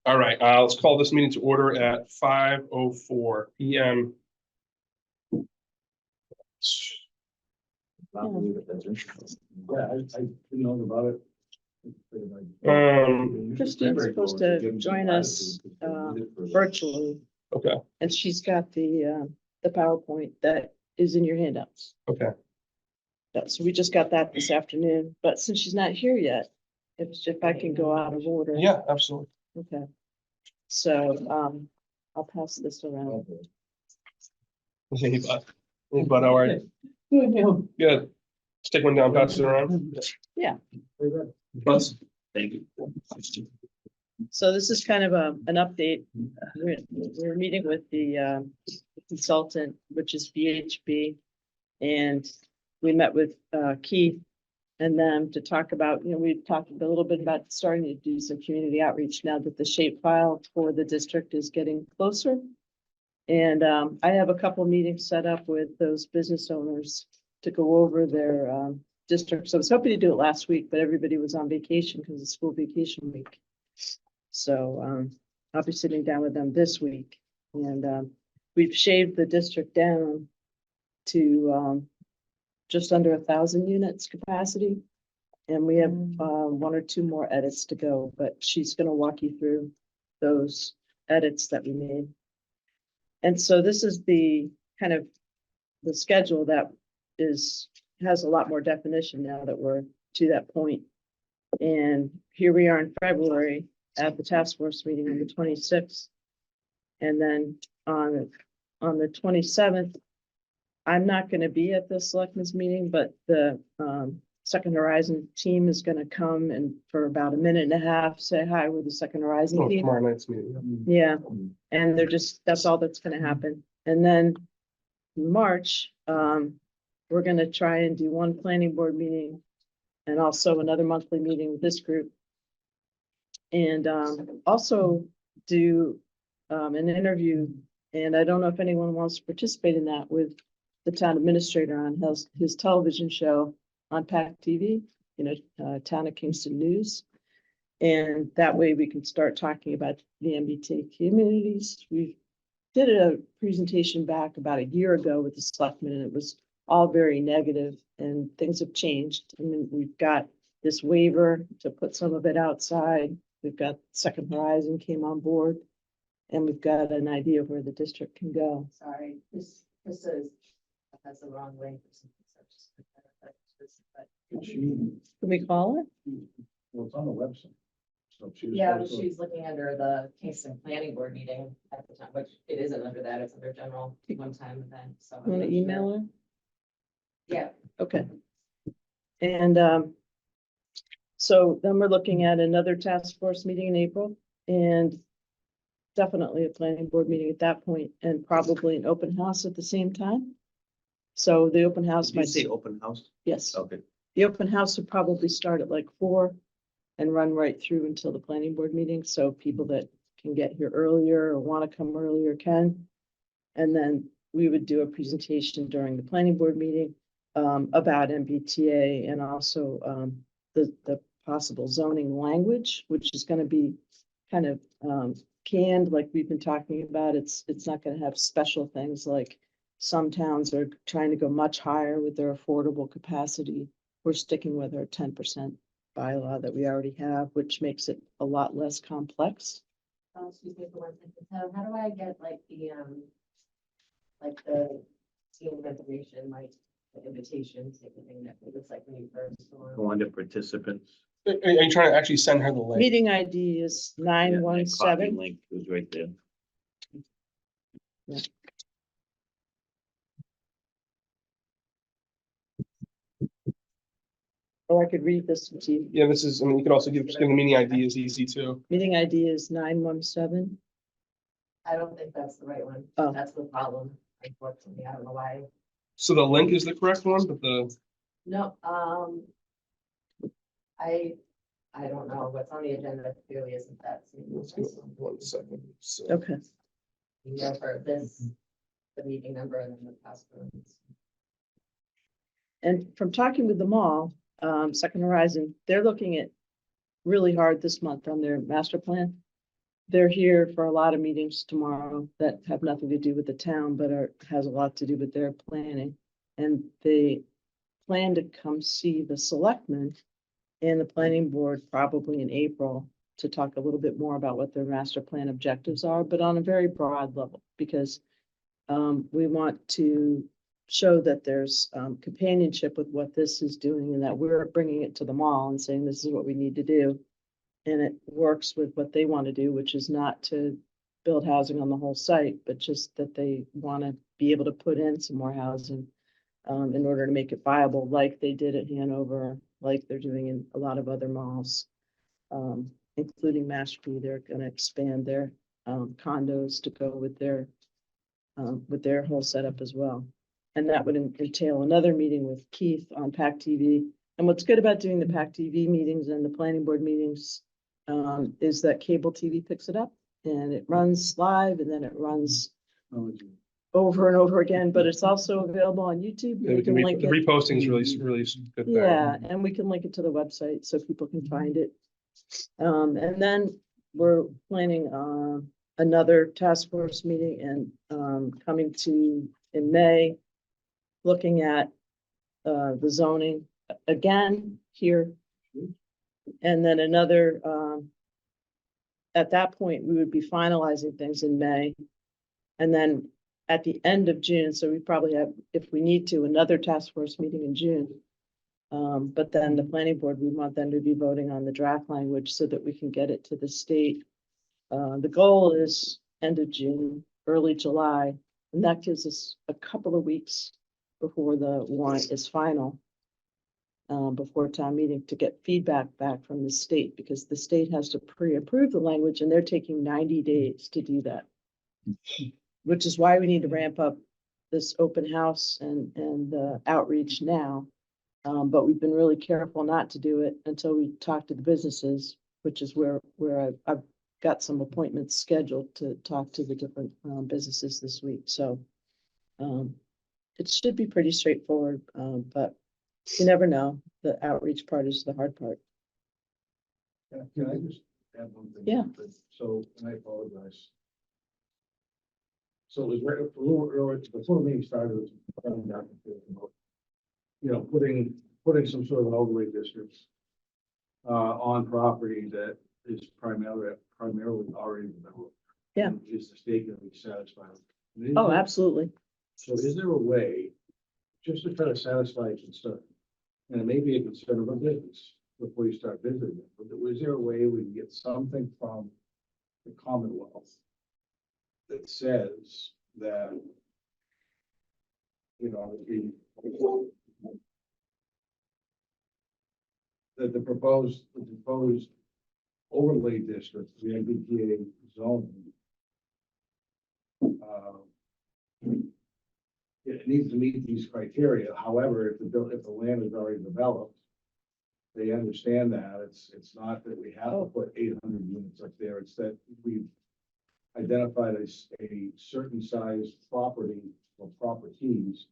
All right, let's call this meeting to order at 5:04 p.m. Not believe it, that's interesting. Yeah, I didn't know about it. Christine's supposed to join us virtually, Okay, and she's got the PowerPoint that is in your handouts. okay. So we just got that this afternoon, but since she's not here yet, if I can go out of order. Yeah, absolutely. Okay. So, I'll pass this around. Hey, bud, how are you? Good. Let's take one down, pass it around. Yeah. Buzz. Thank you. So this is kind of an update. We're meeting with the consultant, which is VHB. And we met with Keith and them to talk about, we've talked a little bit about starting to do some community outreach now that the shapefile for the district is getting closer. And I have a couple of meetings set up with those business owners to go over their district. So I was hoping to do it last week, but everybody was on vacation because it's school vacation week. So I'll be sitting down with them this week. And we've shaved the district down to just under 1,000 units capacity. And we have one or two more edits to go, but she's going to walk you through those edits that we made. And so this is the kind of the schedule that has a lot more definition now that we're to that point. And here we are in February at the task force meeting on the 26th. And then on the 27th, I'm not going to be at the selectmen's meeting, but the Second Horizon team is going to come and for about a minute and a half, say hi with the Second Horizon team. Tomorrow night's meeting. Yeah, and that's all that's going to happen. And then in March, we're going to try and do one planning board meeting and also another monthly meeting with this group. And also do an interview. And I don't know if anyone wants to participate in that with the town administrator on his television show on PAC TV, Town of Kingston News. And that way we can start talking about the MBTA communities. We did a presentation back about a year ago with the selectmen, and it was all very negative, and things have changed. I mean, we've got this waiver to put some of it outside. We've got Second Horizon came on board, and we've got an idea of where the district can go. Sorry, this has the wrong link or something. Can we call it? Well, it's on the website. So she was Yeah, but supposed to- she's looking under the Kingston Planning Board meeting at the time, which it isn't under that, it's under general one-time event, so. Want to email her? Yeah, Okay. And so then we're looking at another task force meeting in April, and definitely a planning board meeting at that point, and probably an open house at the same time. So the open house Did you might say open house? yes, Okay. the open house would probably start at like 4 and run right through until the planning board meeting. So people that can get here earlier or want to come earlier can. And then we would do a presentation during the planning board meeting about MBTA and also the possible zoning language, which is going to be kind of canned, like we've been talking about. It's not going to have special things like some towns are trying to go much higher with their affordable capacity. We're sticking with our 10% bylaw that we already have, which makes it a lot less complex. excuse me for 1 second. So how do I get like the team information, like the invitation type of thing that it looks like when you first go on? Go under participants. Are you trying to actually send her the link? Meeting ID is Yeah, that copy 917. Link was right there. Or I could read this to you. Yeah, this is, you could also just give the meeting ID is easy too. Meeting ID is 917. I don't think that's the right one. Oh. That's the problem, unfortunately. I don't know why. So the link is the correct one, but No, I don't know what's on the agenda clearly isn't that. let's go 1 second. So, Okay. You know, for this, the meeting number and then the password. And from talking with them all, Second Horizon, they're looking at really hard this month on their master plan. they're here for a lot of meetings tomorrow that have nothing to do with the town, but has a lot to do with their planning. And they plan to come see the selectmen and the planning board probably in April to talk a little bit more about what their master plan objectives are, but on a very broad level, because we want to show that there's companionship with what this is doing and that we're bringing it to the mall and saying, this is what we need to do. And it works with what they want to do, which is not to build housing on the whole site, but just that they want to be able to put in some more housing in order to make it viable, like they did at Hanover, like they're doing in a lot of other malls, including Mashpee. They're going to expand their condos to go with their whole setup as well. And that would entail another meeting with Keith on PAC TV. And what's good about doing the PAC TV meetings and the planning board meetings is that cable TV picks it up and it runs live and then it runs over and over again, but it's also available on YouTube. Yeah, We can link the it. reposting is really good there. Yeah, and we can link it to the website so people can find it. And then we're planning another task force meeting and coming to in May, looking at the zoning again here. And then another, at that point, we would be finalizing things in May. And then at the end of June, so we probably have, if we need to, another task force meeting in June. But then the planning board, we want them to be voting on the draft language so that we can get it to the state. The goal is end of June, early July, and that gives us a couple of weeks before the warrant is final. Before town meeting to get feedback back from the state, because the state has to pre-approve the language and they're taking 90 days to do that. Which is why we need to ramp up this open house and the outreach now. But we've been really careful not to do it until we talk to the businesses, which is where I've got some appointments scheduled to talk to the different businesses this week. So it should be pretty straightforward, but you never know. The outreach part is the hard part. Can I just add one thing? Yeah. So, and I apologize. So it was right a little earlier, before the meeting started, it was coming down to, you know, putting some sort of an overlay district on property that is primarily already developed. Yeah. And is the state going to be satisfied? And is Oh, there- absolutely. So is there a way, just to try to satisfy a concern, and it may be a concern of a business before you start visiting it, but is there a way we can get something from the Commonwealth that says that, you know, that the proposed overlay district, the MBTA zone, it needs to meet these criteria. However, if the land is already developed, they understand that it's not that we have to put 800 units up there. It's that we've identified a certain size property or properties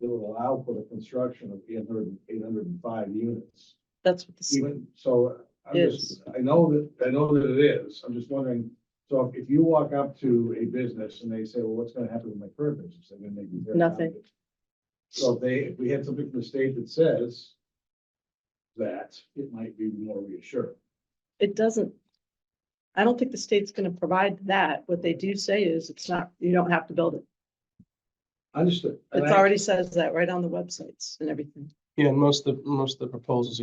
that will allow for the construction of 805 units. That's what the, Even so, I know that it is. I'm just wondering. So if you walk up to a business and they say, well, what's going to happen with my current business? They're going to make you very Nothing. happy. So if we had something from the state that says that, it might be more reassuring. it doesn't, I don't think the state's gonna provide that. What they do say is it's not, you don't have to build it. Understood. And It's I- already says that right on the websites and everything, Yeah, and most of the proposals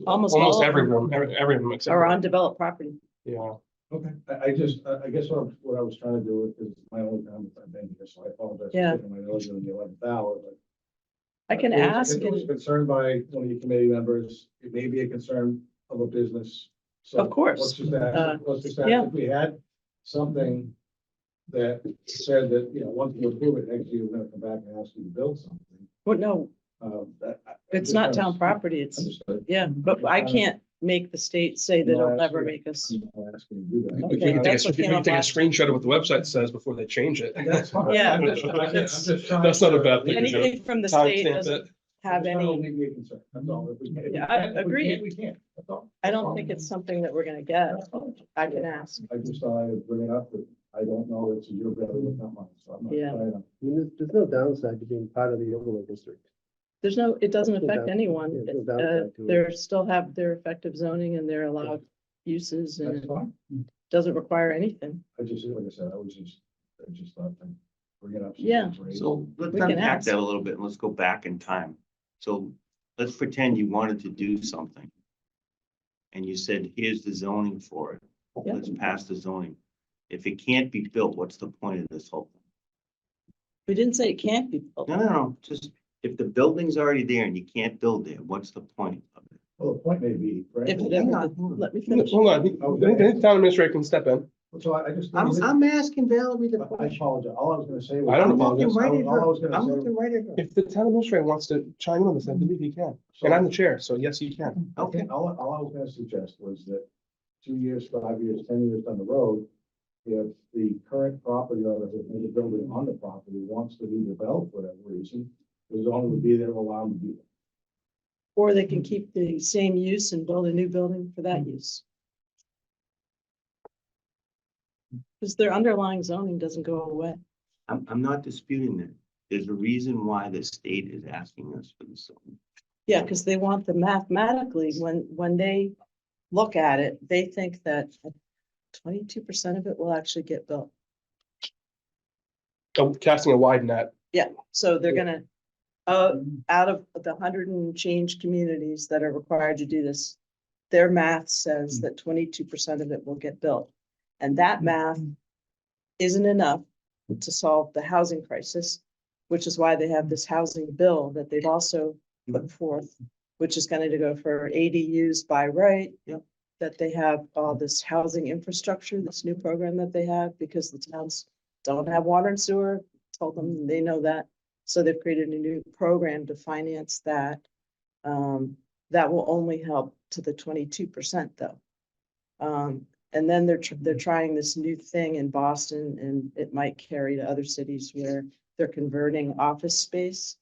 Almost all of everyone, everyone except. or for- on developed property. Yeah, Okay, I guess what I was trying to do is my only time I've been here, so I apologize. for Yeah. taking my nose in the 11th hour, but. I can It was- ask It was and, concerned by one of your committee members. It may be a concern of a business. So Of course. Let's just ask yeah. if we had something that said that, you know, once you approve it, next year we're gonna come back and ask you to build something. well, no, it's not town property. It's, Understood. yeah, but I can't make the state say that No, they'll that's never right. make us. I'm not asking you to do that. we Okay, can that's what we came can up take a last screenshot of what the website says before they change it. That's fine. Yeah. I'm just trying That's not a bad thing. Anything from the state Timestamp doesn't it. have any, Be a concern. That's all. If we can- if we Yeah, I can- if we agree. can't, we can't. That's all. I don't think it's something that we're gonna get. I can ask. I just thought I would bring it up, but I don't know, it's your building, not mine, so I'm not Yeah. trying to. I mean, there's no downside to being part of the overlay district. There's no, it doesn't There's no affect doubt- anyone. yeah, there's no downside to it. They're still have their effective zoning and their allowed uses and That's it fine. doesn't require anything. I just, like I said, I just thought I'd bring it up. Yeah. So let's We can unpack ask. that a little bit and let's go back in time. So let's pretend you wanted to do something. And you said, here's the zoning for it. Yeah. Let's pass the zoning. If it can't be built, what's the point of this whole thing? We didn't say it can't be built. No, just if the building's already there and you can't build there, what's the point of it? Well, the point may be, right? If it Hang ever, on. let me finish. Hold on, I think town administrator can step in. So I just. I'm asking Valerie the I question. apologize. All I was gonna say was. I don't I'm looking apologize. right at All I was her. gonna I'm say- looking right at her. If the town administrator wants to chime in on this, I believe he can. And I'm the chair, so yes, he can. Okay. All I was gonna suggest was that 2 years, 5 years, 10 years down the road, if the current property owner who has a building on the property wants to redevelop for whatever reason, the zoning would be there to allow them to do that. Or they can keep the same use and build a new building for that use. Because their underlying zoning doesn't go away. I'm not disputing that. There's a reason why the state is asking us for this. Yeah, because they want the mathematically, when they look at it, they think that 22% of it will actually get built. Oh, casting a wide net. Yeah, so they're gonna, out of the 100 and change communities that are required to do this, their math says that 22% of it will get built. And that math isn't enough to solve the housing crisis, which is why they have this housing bill that they've also put forth, which is going to go for ADUs by right. Yep. That they have all this housing infrastructure, this new program that they have, because the towns don't have water and sewer, told them they know that. So they've created a new program to finance that. That will only help to the 22% though. And then they're trying this new thing in Boston, and it might carry to other cities where they're converting office space.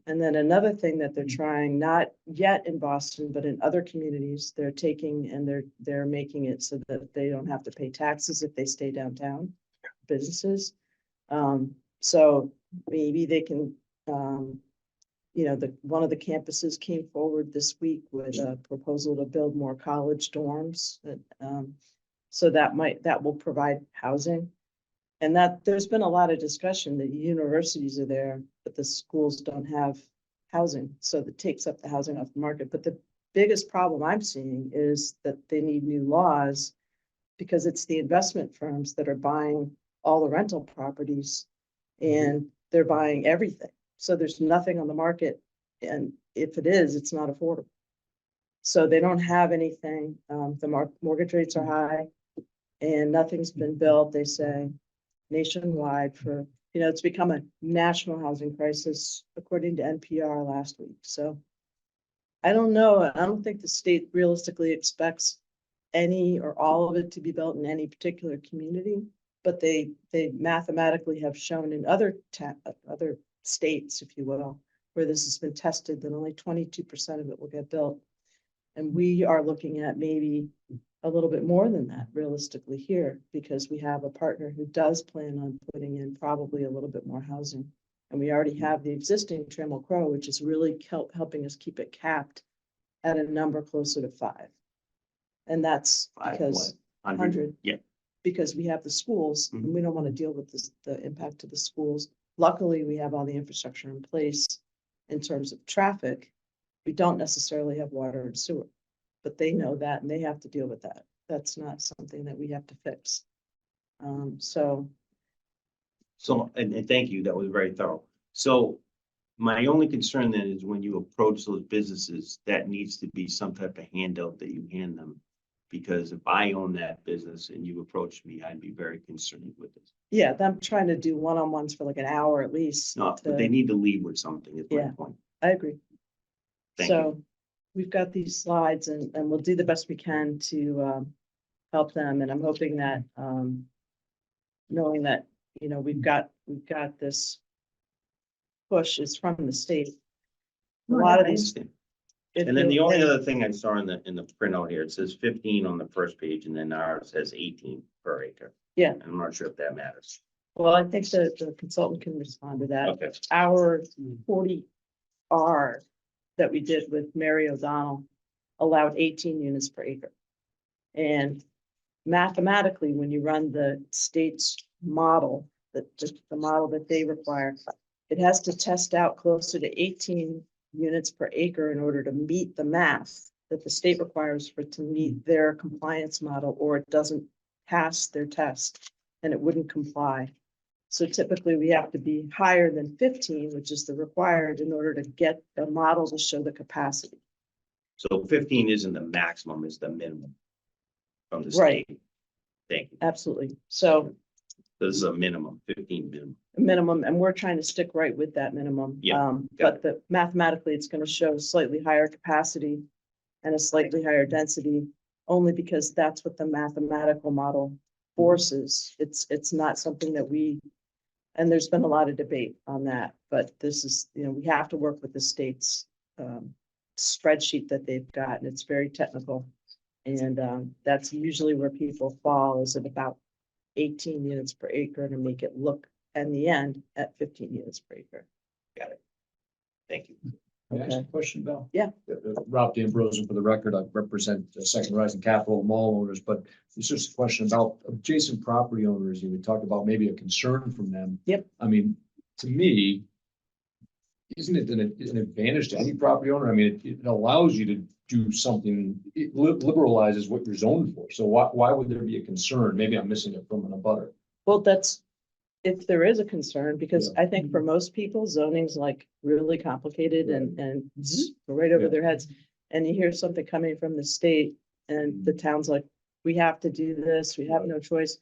And then another thing that they're trying, not yet in Boston, but in other communities, they're taking and they're making it so that they don't have to pay taxes if they stay downtown, businesses. So maybe they can, one of the campuses came forward this week with a proposal to build more college dorms. So that will provide housing. And that there's been a lot of discussion that universities are there, but the schools don't have housing. So that takes up the housing off the market. But the biggest problem I'm seeing is that they need new laws because it's the investment firms that are buying all the rental properties and they're buying everything. So there's nothing on the market. And if it is, it's not affordable. So they don't have anything. The mortgage rates are high and nothing's been built, they say, nationwide for, it's become a national housing crisis, according to NPR last week. So I don't know. I don't think the state realistically expects any or all of it to be built in any particular community, but they mathematically have shown in other states, if you will, where this has been tested, that only 22% of it will get built. And we are looking at maybe a little bit more than that realistically here, because we have a partner who does plan on putting in probably a little bit more housing. And we already have the existing Trammell Crow, which is really helping us keep it capped at a number closer to 5. And that's because 100, Yeah. because we have the schools and we don't want to deal with the impact of the schools. Luckily, we have all the infrastructure in place in terms of traffic. We don't necessarily have water and sewer, but they know that and they have to deal with that. That's not something that we have to fix. So, and thank you, that was very thorough. So my only concern then is when you approach those businesses, that needs to be some type of handout that you hand them. Because if I own that business and you approach me, I'd be very concerned with it. Yeah, I'm trying to do one-on-ones for like an hour at least. No, but they need to leave with something, is my Yeah. point. I agree. Thank you. So we've got these slides and we'll do the best we can to help them. And I'm hoping that knowing that, we've got this push is from the state. A lot of I these, understand. And then the only other thing I saw in the printout here, it says 15 on the first page and then ours says 18 per acre. Yeah. I'm not sure if that matters. Well, I think the consultant can respond to that. Okay. Our 40R that we did with Mary O'Donnell allowed 18 units per acre. And mathematically, when you run the state's model, the model that they require, it has to test out closer to 18 units per acre in order to meet the math that the state requires for it to meet their compliance model, or it doesn't pass their test and it wouldn't comply. So typically we have to be higher than 15, which is the required in order to get the model to show the capacity. So 15 isn't the maximum, it's the minimum from the Right. state. Thank you. Absolutely. So This is a minimum, 15 minimum. minimum, and we're trying to stick right with that minimum. Yeah, But mathematically, it's going to show slightly higher capacity and a slightly higher density, only because that's what the mathematical model forces. It's not something that and there's been a lot of debate on that, but this is, we have to work with the state's spreadsheet that they've got, and it's very technical. And that's usually where people fall, is at about 18 units per acre, to make it look in the end at 15 units per acre. Got it. Thank you. Can I ask a question, Bill? Yeah. Rob D'Ambrosio, for the record, I represent Second Rising Capital Mall owners, but it's just a question about adjacent property owners. You would talk about maybe a concern from them. Yep. I mean, to me, isn't it an advantage to any property owner? I mean, it allows you to do something, it liberalizes what you're zoned for. So why would there be a concern? Maybe I'm missing it from an abutter. Well, that's, if there is a concern, because I think for most people, zoning's like really complicated and go right over Yeah. their heads. And you hear something coming from the state and the town's like, we have to do this, we have no choice.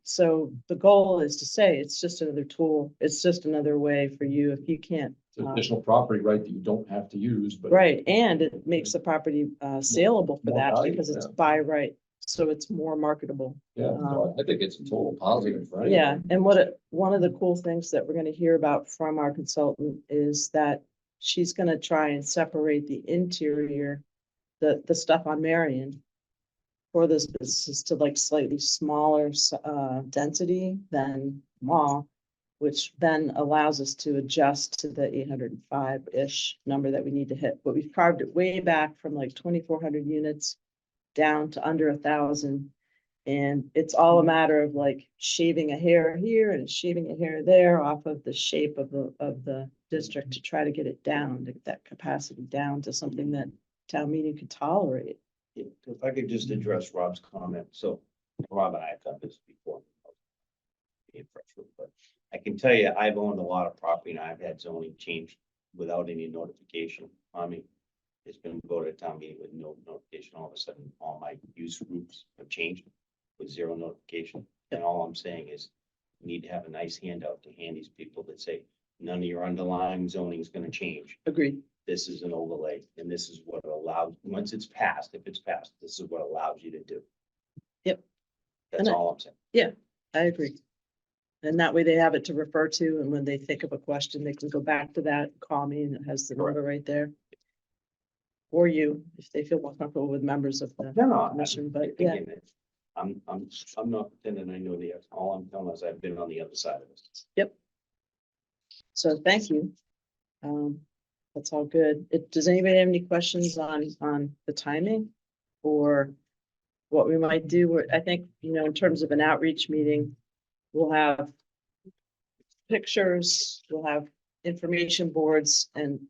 So the goal is to say, it's just another tool. It's just another way for you, if you can't. It's an additional property right that you don't have to use, but. Right, and it makes the property saleable for more that valuable, because it's yeah. by right, so it's more marketable. Yeah, no, I think it's a total positive, right? Yeah, and one of the cool things that we're gonna hear about from our consultant is that she's gonna try and separate the interior, the stuff on Marion, for this business to like slightly smaller density than mall, which then allows us to adjust to the 805-ish number that we need to hit. But we've carved it way back from like 2,400 units down to under 1,000. And it's all a matter of like shaving a hair here and shaving a hair there off of the shape of the district to try to get it down, to get that capacity down to something that town meeting could tolerate. If I could just address Rob's comment. So Rob and I have done this before. Being frustrated, but I can tell you, I've owned a lot of property and I've had zoning changed without any notification. I mean, it's been voted at town meeting with no notification. All of a sudden, all my use groups have changed with zero notification. And all I'm saying is, you need to have a nice handout to hand these people that say, none of your underlying zoning is going to change. Agreed. This is an overlay, and this is what it allows, once it's passed, if it's passed, this is what allows you to do. Yep. That's And all I'm saying. I agree. And that way they have it to refer to, and when they think of a question, they can go back to that, call me, and it has the number right there. Or you, if they feel more comfortable with members of the No, commission, but again, yeah, I'm not pretending I know the, all I'm telling is I've been on the other side of this. so thank you. That's all good. Does anybody have any questions on the timing? Or what we might do? I think, in terms of an outreach meeting, we'll have pictures, we'll have information boards, and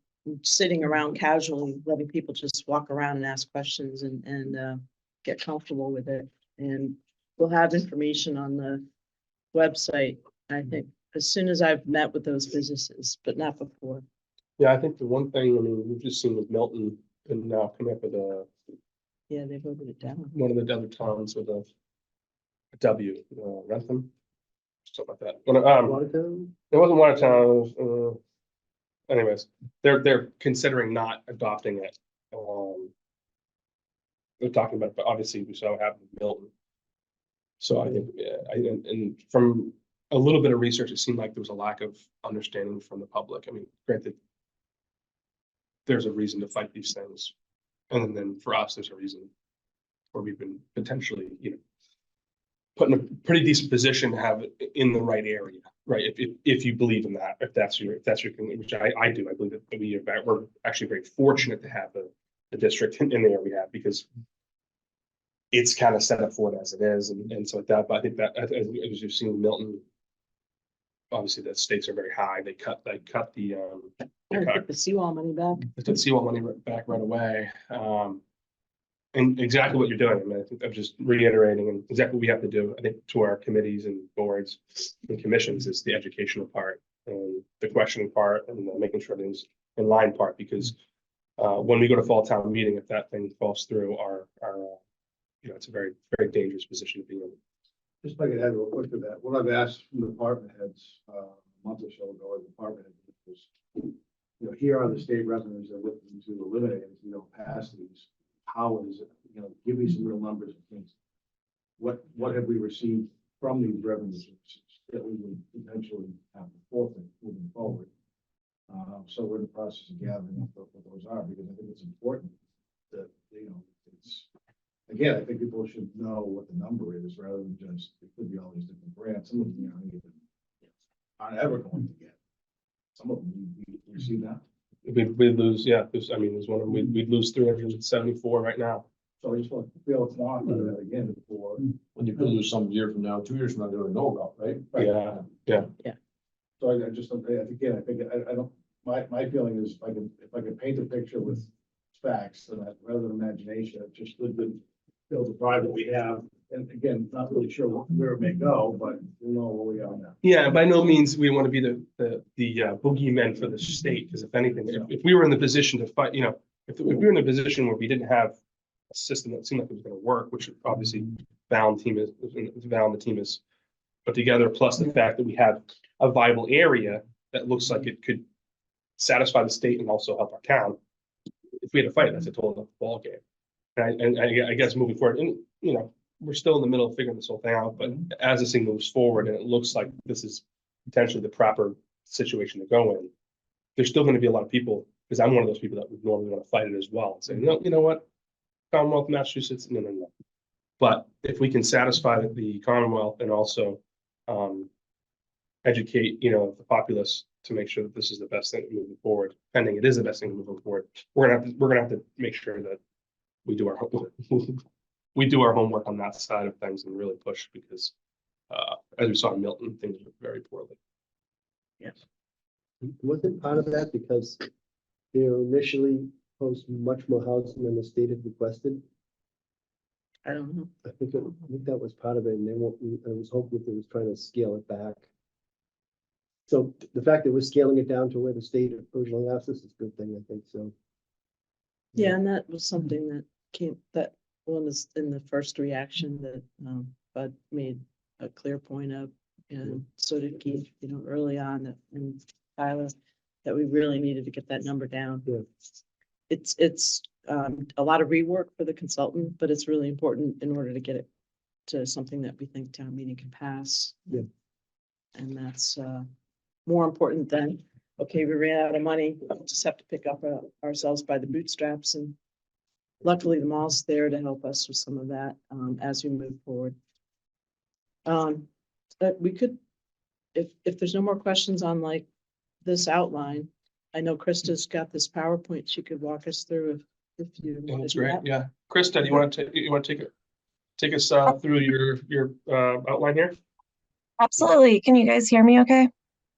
sitting around casually, letting people just walk around and ask questions and get comfortable with it. And we'll have information on the website, I think, as soon as I've met with those businesses, but not before. Yeah, I think the one thing, I mean, we've just seen with Milton and now coming up with Yeah, they voted it down. one of the other towns with a W, Rentham, something like that. But, Watertown? it wasn't Watertown. Anyways, they're considering not adopting it. They're talking about it, but obviously we saw what happened with Milton. So I think, and from a little bit of research, it seemed like there was a lack of understanding from the public. I mean, granted, there's a reason to fight these things. And then for us, there's a reason where we've been potentially, put in a pretty decent position to have it in the right area, right? If you believe in that, if that's your, which I do, I believe that we're actually very fortunate to have the district in the area we have, because it's kind of set up for it as it is, and so like that, but I think that, as you've seen in Milton, obviously the stakes are very high. They cut The seawall money back. they took seawall money back right away. And exactly what you're doing. I mean, I think I'm just reiterating and exactly what we have to do, I think, to our committees and boards and commissions is the educational part and the questioning part and the making sure things in line part, because when we go to fall town meeting, if that thing falls through, it's a very, very dangerous position to be in. Just like I had real quick to that, what I've asked from the department heads, a month or so ago, as department heads was, here are the state revenues that we're looking to eliminate if we don't pass these. How is it, give me some real numbers and things. What have we received from these revenues that we would potentially have to forfeit moving forward? So we're in the process of gathering up what those are, because I think it's important that, it's, again, I think people should know what the number is rather than just, it could be all these different grants. Some of them, aren't ever going to get. Some of them we see now. We'd lose, there's one of them, we'd lose 374 right now. So I just want to feel it's not that again for. When you could lose some year from now, 2 years from now, they don't know about, right? Yeah. So I just don't, again, I think, I don't, my feeling is if I can paint a picture with facts and that rather than imagination, it's just good to build the pride that we have. And again, not really sure where it may go, but we know where we are now. Yeah, by no means we want to be the boogeymen for the state, because if anything, if we were in the position to fight, if we were in a position where we didn't have a system that seemed like it was going to work, which obviously Val and the team is put together, plus the fact that we have a viable area that looks like it could satisfy the state and also help our town. If we had to fight, that's a total ball game. And I guess moving forward, and we're still in the middle of figuring this whole thing out, but as this thing moves forward and it looks like this is potentially the proper situation to go in, there's still going to be a lot of people, because I'm one of those people that would normally want to fight it as well and say, no, you know what, Commonwealth of Massachusetts, no. But if we can satisfy the Commonwealth and also educate, the populace to make sure that this is the best thing moving forward, pending it is the best thing moving forward, we're gonna have to make sure that we do our homework on that side of things and really push, because as we saw in Milton, things went very poorly. Yes. Wasn't part of that because they initially proposed much more housing than the state had requested? I don't know. I think that was part of it, and I was hoping that they was trying to scale it back. So the fact that we're scaling it down to where the state originally asked us is a good thing, I think, so. Yeah, and that was something that was in the first reaction that Bud made a clear point of, and so did Keith, early on, and Tyler, that we really needed to get that number down. Yeah. It's a lot of rework for the consultant, but it's really important in order to get it to something that we think town meeting can pass. Yeah. And that's more important than, okay, we ran out of money, we'll just have to pick up ourselves by the bootstraps, and luckily the mall's there to help us with some of that as we move forward. But we could, if there's no more questions on like this outline, I know Krista's got this PowerPoint she could walk us through if you want That's to do great. that. Yeah, Krista, do you want to take us through your outline here? Absolutely. Can you guys hear me okay?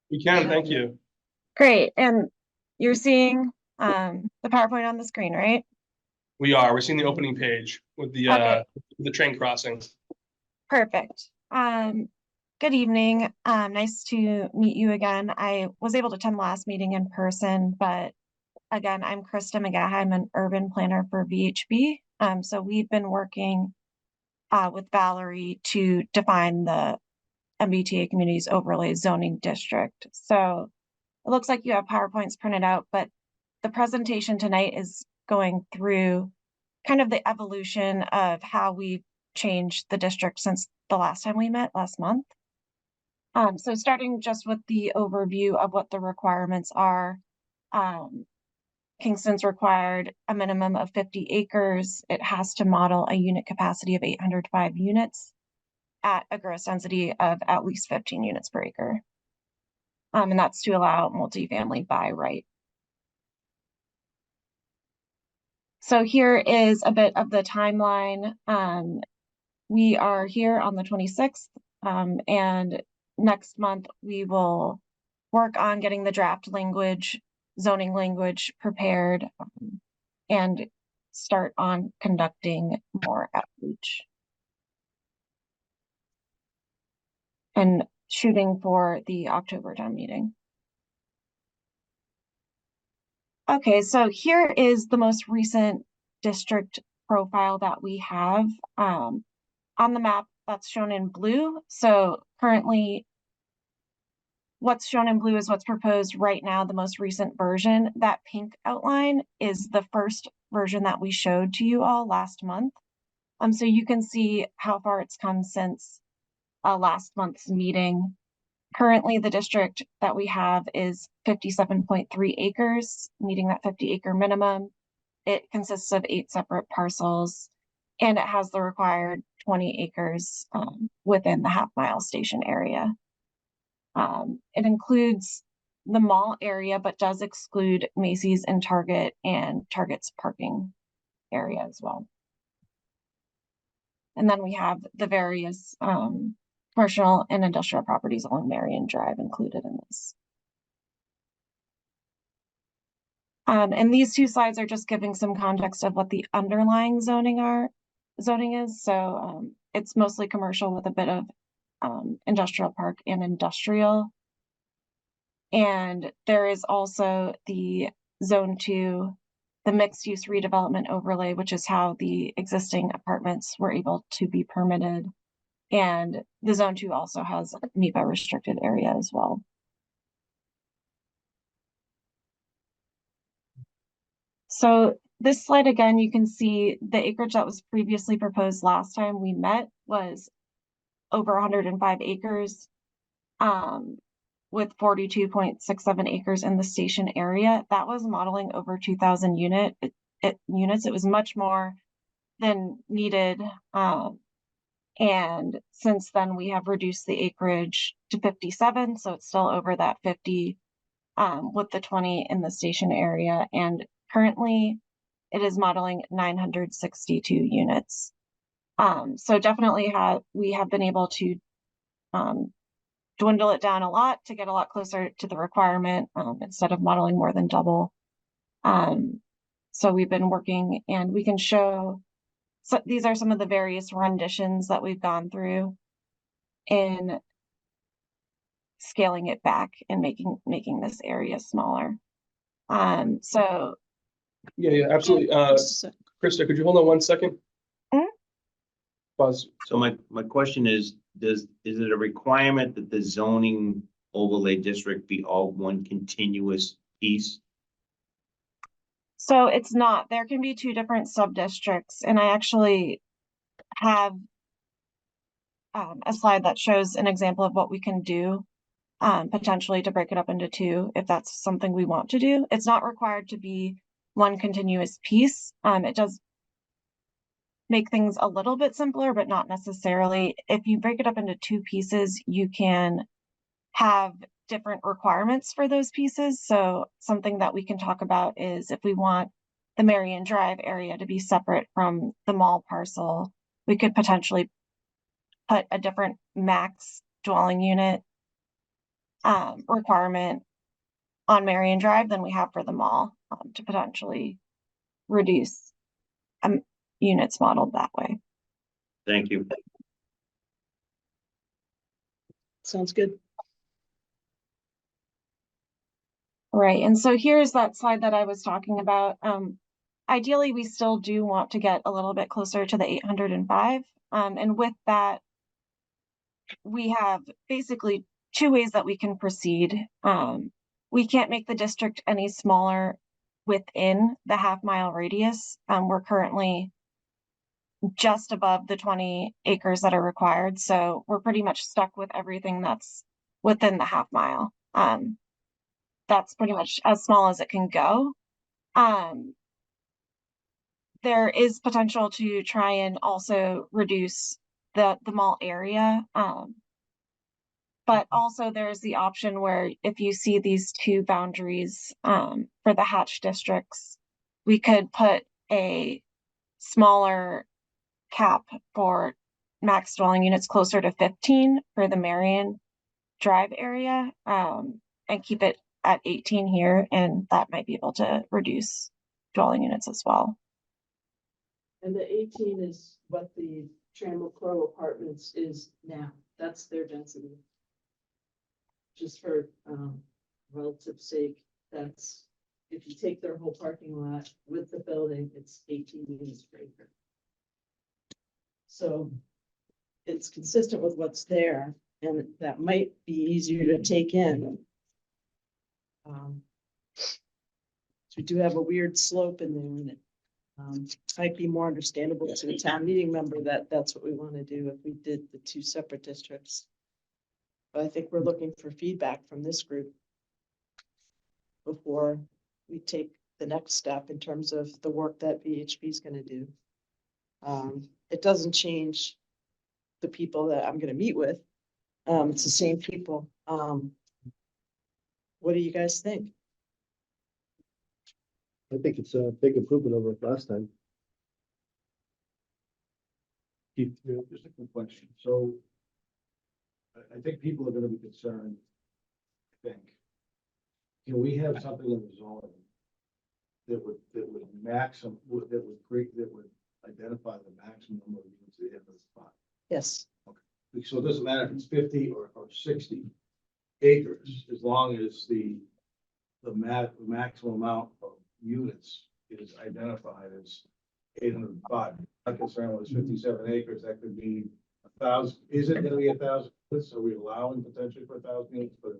We can, thank you. Great. And you're seeing the PowerPoint on the screen, right? We're seeing the opening page with the Okay. the train crossing. Perfect. Good evening. Nice to meet you again. I was able to attend the last meeting in person, but again, I'm Krista McGaha. I'm an urban planner for VHB. So we've been working with Valerie to define the MBTA Communities Overlay Zoning District. So it looks like you have PowerPoints printed out, but the presentation tonight is going through kind of the evolution of how we've changed the district since the last time we met last month. So starting just with the overview of what the requirements are. Kingston's required a minimum of 50 acres. It has to model a unit capacity of 805 units at a gross density of at least 15 units per acre. And that's to allow multifamily by right. So here is a bit of the timeline. We are here on the 26th, and next month we will work on getting the draft language, zoning language prepared, and start on conducting more outreach. And shooting for the October town meeting. Okay, so here is the most recent district profile that we have. On the map that's shown in blue. So currently what's shown in blue is what's proposed right now, the most recent version. That pink outline is the first version that we showed to you all last month. So you can see how far it's come since last month's meeting. Currently, the district that we have is 57.3 acres, meeting that 50-acre minimum. It consists of 8 separate parcels, and it has the required 20 acres within the half-mile station area. It includes the mall area, but does exclude Macy's and Target's parking area as well. And then we have the various commercial and industrial properties along Marion Drive included in this. And these two slides are just giving some context of what the underlying zoning is. So it's mostly commercial with a bit of industrial park and industrial. And there is also the zone 2, the mixed use redevelopment overlay, which is how the existing apartments were able to be permitted. And the zone 2 also has a NEPA restricted area as well. So this slide, again, you can see the acreage that was previously proposed last time we met was over 105 acres with 42.67 acres in the station area. That was modeling over 2,000 units. It was much more than needed. And since then, we have reduced the acreage to 57, so it's still over that 50 with the 20 in the station area. And currently, it is modeling 962 units. So definitely we have been able to dwindle it down a lot to get a lot closer to the requirement instead of modeling more than double. So we've been working, and we can show. So these are some of the various renditions that we've gone through in scaling it back and making this area smaller. So Yeah, absolutely. Krista, could you hold on 1 second? Pause. So my question is it a requirement that the zoning overlay district be all one continuous piece? So it's not. There can be 2 different sub-districts, and I actually have a slide that shows an example of what we can do potentially to break it up into 2 if that's something we want to do. It's not required to be one continuous piece. It does make things a little bit simpler, but not necessarily. If you break it up into 2 pieces, you can have different requirements for those pieces. So something that we can talk about is if we want the Marion Drive area to be separate from the mall parcel, we could potentially put a different max dwelling unit requirement on Marion Drive than we have for the mall to potentially reduce units modeled that way. Thank you. Sounds good. Right, and so here's that slide that I was talking about. Ideally, we still do want to get a little bit closer to the 805. And with that, we have basically 2 ways that we can proceed. We can't make the district any smaller within the half-mile radius. We're currently just above the 20 acres that are required. So we're pretty much stuck with everything that's within the half-mile. That's pretty much as small as it can go. Um, there is potential to try and also reduce the mall area. But also there's the option where if you see these two boundaries, for the hatch districts, we could put a smaller cap for max dwelling units closer to 15 for the Marion Drive area, and keep it at 18 here, and that might be able to reduce dwelling units as well. And the 18 is what the Trammell Crow Apartments is now. That's their density. Just for relative sake, that's, if you take their whole parking lot with the building, it's 18 units per acre. So it's consistent with what's there, and that might be easier to take in. So we do have a weird slope in there, and it might be more understandable to the town meeting member that that's what we want to do if we did the two separate districts. But I think we're looking for feedback from this group before we take the next step in terms of the work that VHB is going to do. It doesn't change the people that I'm going to meet with. It's the same people. What do you guys think? I think it's a big improvement over last time. Just a quick question. So I think people are gonna be concerned, I think. Can we have something in the zoning that would identify the maximum number of units at the end of the spot? Yes. So it doesn't matter if it's 50 or 60 acres, as long as the maximum amount of units is identified as 805. My concern was 57 acres, that could be 1,000. Is it gonna be 1,000? Are we allowing potentially for 1,000 units? But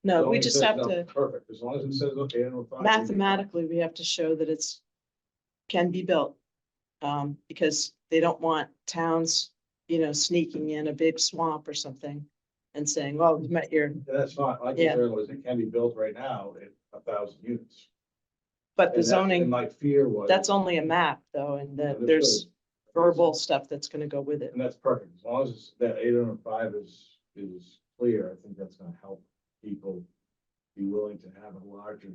No, we zoning just says have no, to, perfect, as long as it says, okay, 805. mathematically, we have to show that it's can be built. Because they don't want towns, sneaking in a big swamp or something and saying, well, we met your, That's fine. My Yeah. concern was it can be built right now at 1,000 units. but the And zoning, my fear was. that's only a map though, and that Understood. there's verbal stuff that's gonna go with it. And that's perfect, as long as that 805 is clear, I think that's gonna help people be willing to have a larger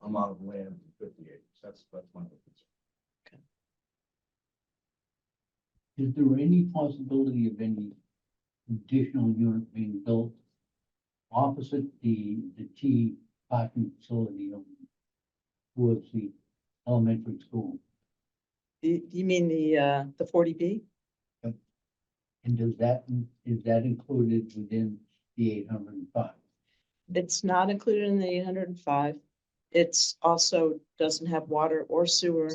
amount of land than 50 acres, that's my concern. Is there any possibility of any additional unit being built opposite the T parking facility towards the elementary school? You mean the 40B? And is that included within the 805? It's not included in the 805. It's also doesn't have water or sewer.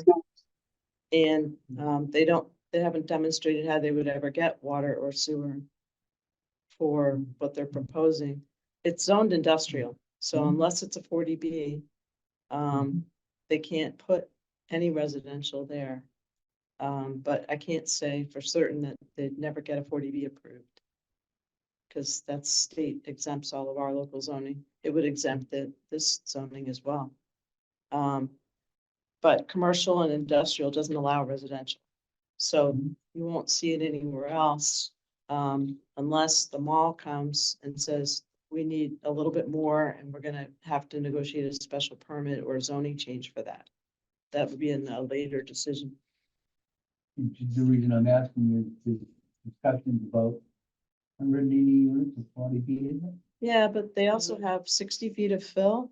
And they haven't demonstrated how they would ever get water or sewer for what they're proposing. It's zoned industrial, so unless it's a 40B, they can't put any residential there. But I can't say for certain that they'd never get a 40B approved. Because that's state exempts all of our local zoning. It would exempt this zoning as well. But commercial and industrial doesn't allow residential. So you won't see it anywhere else, unless the mall comes and says, we need a little bit more and we're gonna have to negotiate a special permit or a zoning change for that. That would be in a later decision. The reason I'm asking is discussions about 180 units of 40B. Yeah, but they also have 60 feet of fill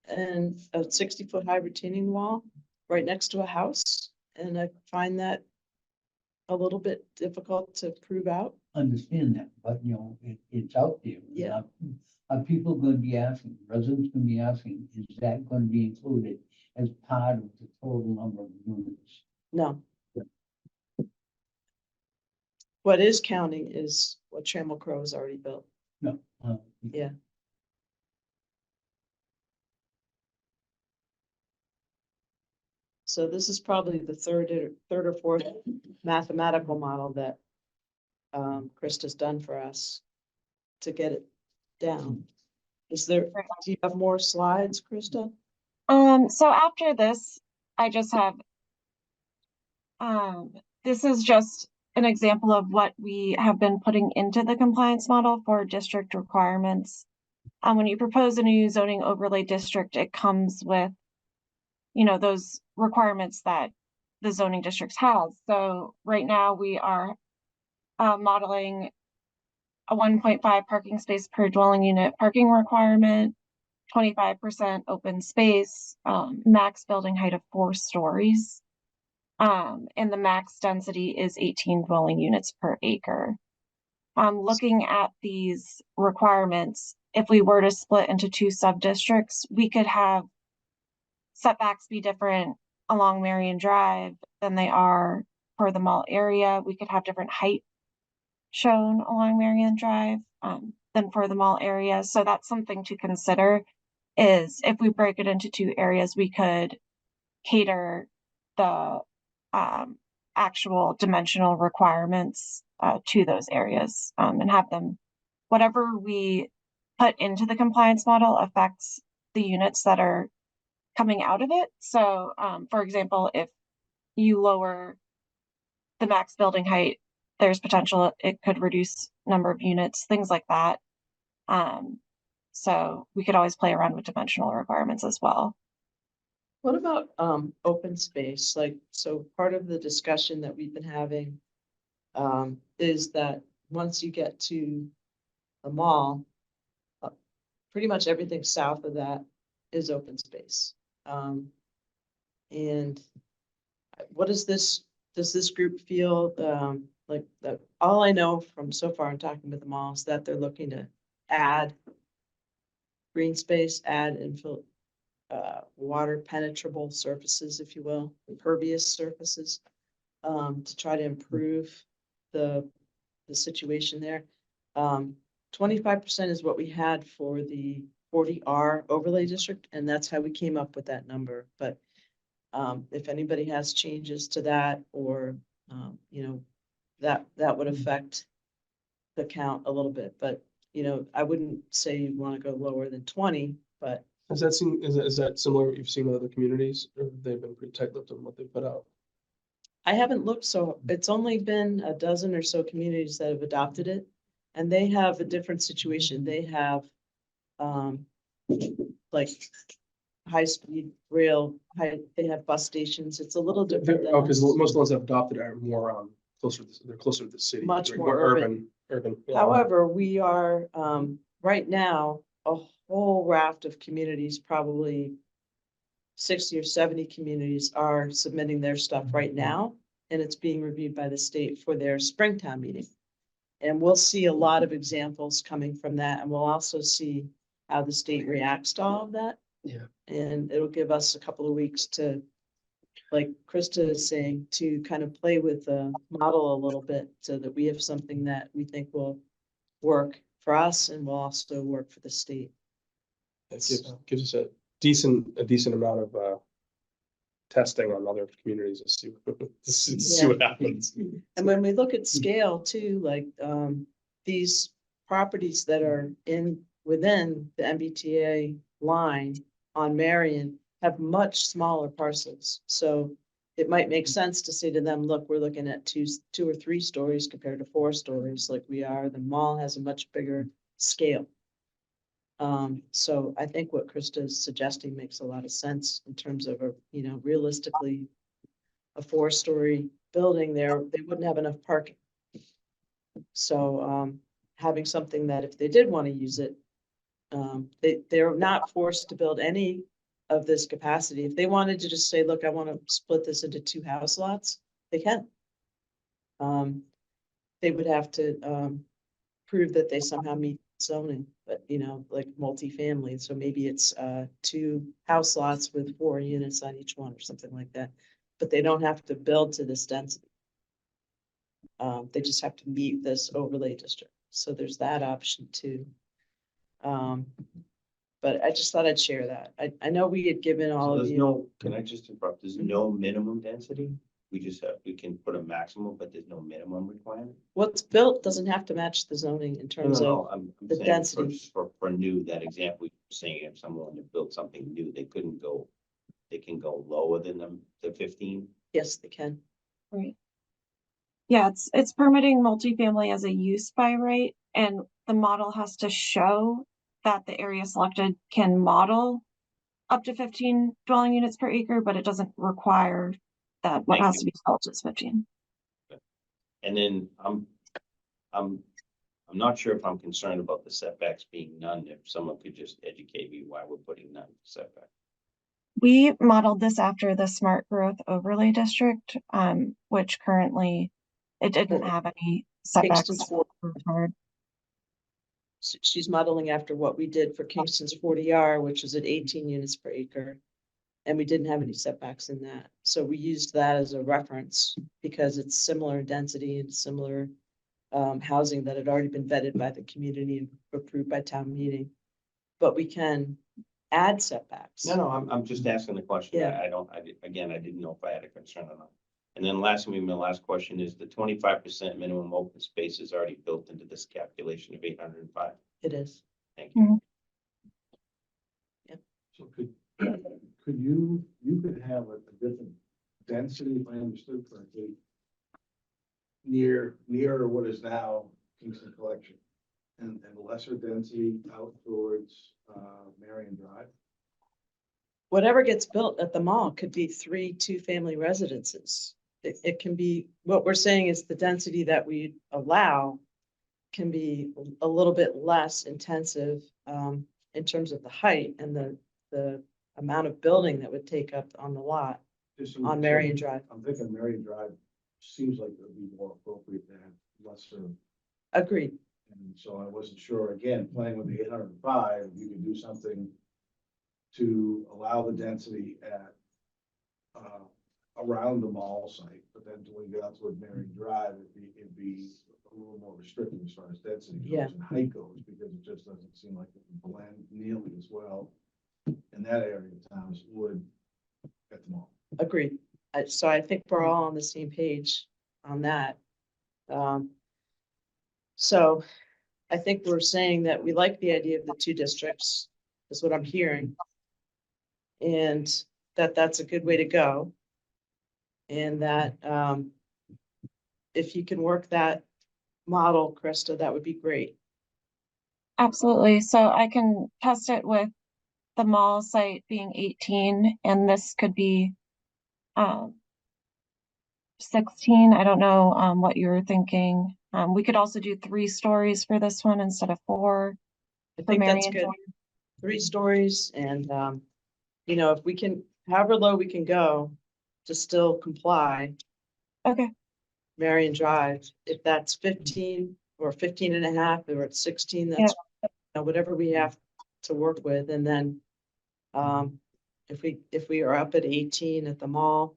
and a 60-foot high retaining wall right next to a house. And I find that a little bit difficult to prove out. Understand that, but it's out there. Yeah. Are people going to be asking, residents going to be asking, is that going to be included as part of the total number of units? No. What is counting is what Trammell Crow has already built. No. Yeah. So this is probably the third or fourth mathematical model that Krista's done for us to get it down. Do you have more slides, Krista? So after this, I just have, this is just an example of what we have been putting into the compliance model for district requirements. When you propose a new zoning overlay district, it comes with, those requirements that the zoning districts have. So right now we are modeling a 1.5 parking space per dwelling unit parking requirement, 25% open space, max building height of 4 stories. And the max density is 18 dwelling units per acre. Looking at these requirements, if we were to split into 2 sub-districts, we could have setbacks be different along Marion Drive than they are for the mall area. We could have different height shown along Marion Drive than for the mall area. So that's something to consider, is if we break it into 2 areas, we could cater the actual dimensional requirements to those areas and have them, whatever we put into the compliance model affects the units that are coming out of it. So for example, if you lower the max building height, there's potential it could reduce number of units, things like that. So we could always play around with dimensional requirements as well. What about open space? Like, so part of the discussion that we've been having is that once you get to the mall, pretty much everything south of that is open space. And what does this group feel like that? All I know from so far in talking with the mall is that they're looking to add green space, add infill, water penetrable surfaces, if you will, impervious surfaces, to try to improve the situation there. 25% is what we had for the 40R overlay district, and that's how we came up with that number. But if anybody has changes to that, or that would affect the count a little bit. But I wouldn't say you want to go lower than 20, but Is that similar what you've seen in other communities, or they've been pretty tight-lipped on what they put out? I haven't looked, so it's only been a dozen or so communities that have adopted it, and they have a different situation. They have like high-speed rail, they have bus stations. It's a little different than Because us. most of the ones that have adopted are more they're closer to the city. Much right? more urban. Yeah. However, we are right now, a whole raft of communities, probably 60 or 70 communities are submitting their stuff right now, and it's being reviewed by the state for their Springtown meeting. And we'll see a lot of examples coming from that, and we'll also see how the state reacts to all of that. Yeah. And it'll give us a couple of weeks to, like Krista is saying, to kind of play with the model a little bit so that we have something that we think will work for us and will also work for the state. It gives us a decent amount of testing on other communities to see what happens. And when we look at scale too, like these properties that are within the MBTA line on Marion have much smaller parcels. So it might make sense to say to them, look, we're looking at two or 3 stories compared to 4 stories like we are. The mall has a much bigger scale. So I think what Krista is suggesting makes a lot of sense in terms of realistically a 4-story building there, they wouldn't have enough parking. So having something that if they did want to use it, they're not forced to build any of this capacity. If they wanted to just say, look, I want to split this into 2 house lots, they can. They would have to prove that they somehow meet zoning, but like multifamily. So maybe it's 2 house lots with 4 units on each one or something like that. But they don't have to build to this density. They just have to meet this overlay district. So there's that option too. But I just thought I'd share that. I know we had given all of you. Can I just interrupt? There's no minimum density? We can put a maximum, but there's no minimum requirement? What's built doesn't have to match the zoning in terms of I'm the saying density. for new, that example you saying if someone to build something new, they can go lower than the 15. Yes, they can. Right. Yeah, it's permitting multifamily as a use by right, and the model has to show that the area selected can model up to 15 dwelling units per acre, but it doesn't require that what Thank has you. to be built is 15. And then I'm not sure if I'm concerned about the setbacks being none, if someone could just educate me why we're putting none setback. We modeled this after the smart growth overlay district, which currently it didn't have any setbacks. Kingston's 40. required. She's modeling after what we did for Kingston's 40R, which is at 18 units per acre. And we didn't have any setbacks in that. So we used that as a reference because it's similar in density and similar housing that had already been vetted by the community and approved by town meeting. But we can add setbacks. No, I'm just asking the question. Yeah. Again, I didn't know if I had a concern or not. And then my last question is the 25% minimum open space is already built into this calculation of 805. It is. Thank you. So could you could have a different density, if I understood correctly, near what is now Kingston Collection, and lesser density out towards Marion Drive? Whatever gets built at the mall could be 3 two-family residences. It can be, what we're saying is the density that we allow can be a little bit less intensive in terms of the height and the amount of building that would take up on the lot on Marion Drive. I'm thinking Marion Drive seems like it would be more appropriate to have lesser. Agreed. And so I wasn't sure, again, playing with the 805, you could do something to allow the density at around the mall site, but then when you get out toward Marion Drive, it'd be a little more restrictive as far as density Yeah. goes and height goes, because it just doesn't seem like it would blend nearly as well in that area of town as it would at the mall. Agreed. So I think we're all on the same page on that. So I think we're saying that we like the idea of the 2 districts, is what I'm hearing. And that's a good way to go. And that if you can work that model, Krista, that would be great. Absolutely. So I can test it with the mall site being 18, and this could be 16. I don't know what you were thinking. We could also do 3 stories for this one instead of 4. I for think that's Marion good. Drive. 3 stories and, you know, if we can, however low we can go to still comply, Okay, Marion Drive, if that's 15 or 15 and a half, or it's 16, that's you know, whatever we have to work with. And then if we are up at 18 at the mall,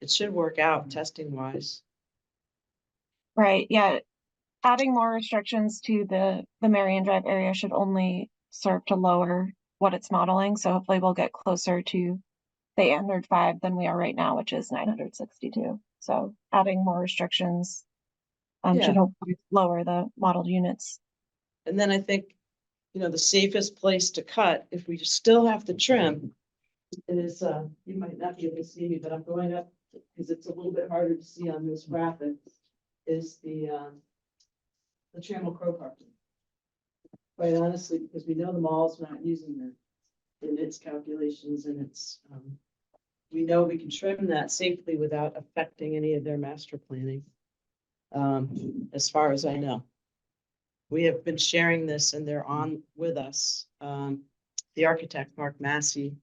it should work out testing wise. right. Yeah. Adding more restrictions to the Marion Drive area should only serve to lower what it's modeling. So hopefully we'll get closer to the 805 than we are right now, which is 962. So adding more restrictions Yeah. should hopefully lower the modeled units. And then I think, you know, the safest place to cut, if we still have to trim, is, you might not be able to see me, but I'm going up because it's a little bit harder to see on this graphic, is the Trammell Crow parking. Quite honestly, because we know the mall's not using that in its calculations, and it's, we know we can trim that safely without affecting any of their master planning. As far as I know. We have been sharing this and they're on with us. The architect, Mark Massey,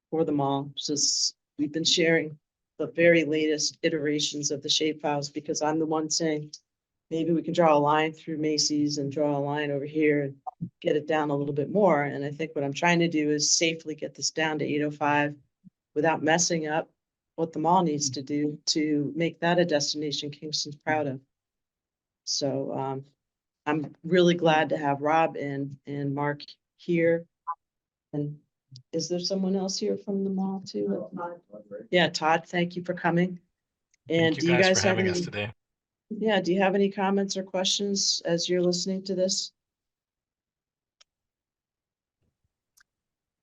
for the mall, says we've been sharing the very latest iterations of the shapefiles because I'm the one saying, maybe we can draw a line through Macy's and draw a line over here and get it down a little bit more. And I think what I'm trying to do is safely get this down to 805 without messing up what the mall needs to do to make that a destination Kingston's proud of. So I'm really glad to have Rob and Mark here. And is there someone else here from the mall too? Yeah, Todd, thank you for coming. And Thank do you you guys guys for have having any? us today. Yeah, do you have any comments or questions as you're listening to this?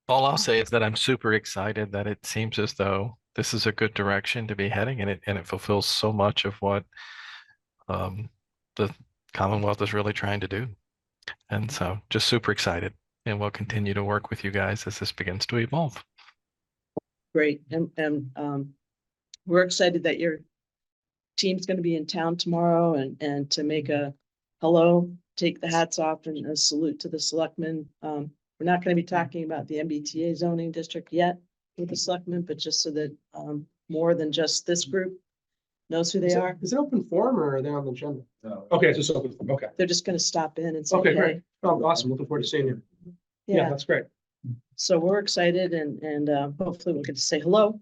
All I'll say is that I'm super excited that it seems as though this is a good direction to be heading, and it fulfills so much of what um, the Commonwealth is really trying to do. And so just super excited. And we'll continue to work with you guys as this begins to evolve. Great. We're excited that your team's going to be in town tomorrow and to make a hello, take the hats off and a salute to the selectmen. We're not going to be talking about the MBTA zoning district yet with the selectmen, but just so that more than just this group knows who they are. Is it open forum or are they on the agenda? No. Okay, it's just open forum. Okay. They're just going to stop in and say, Okay, hey, great. Oh, awesome. Looking forward to seeing you. Yeah, yeah. that's great. So we're excited and hopefully we'll get to say hello.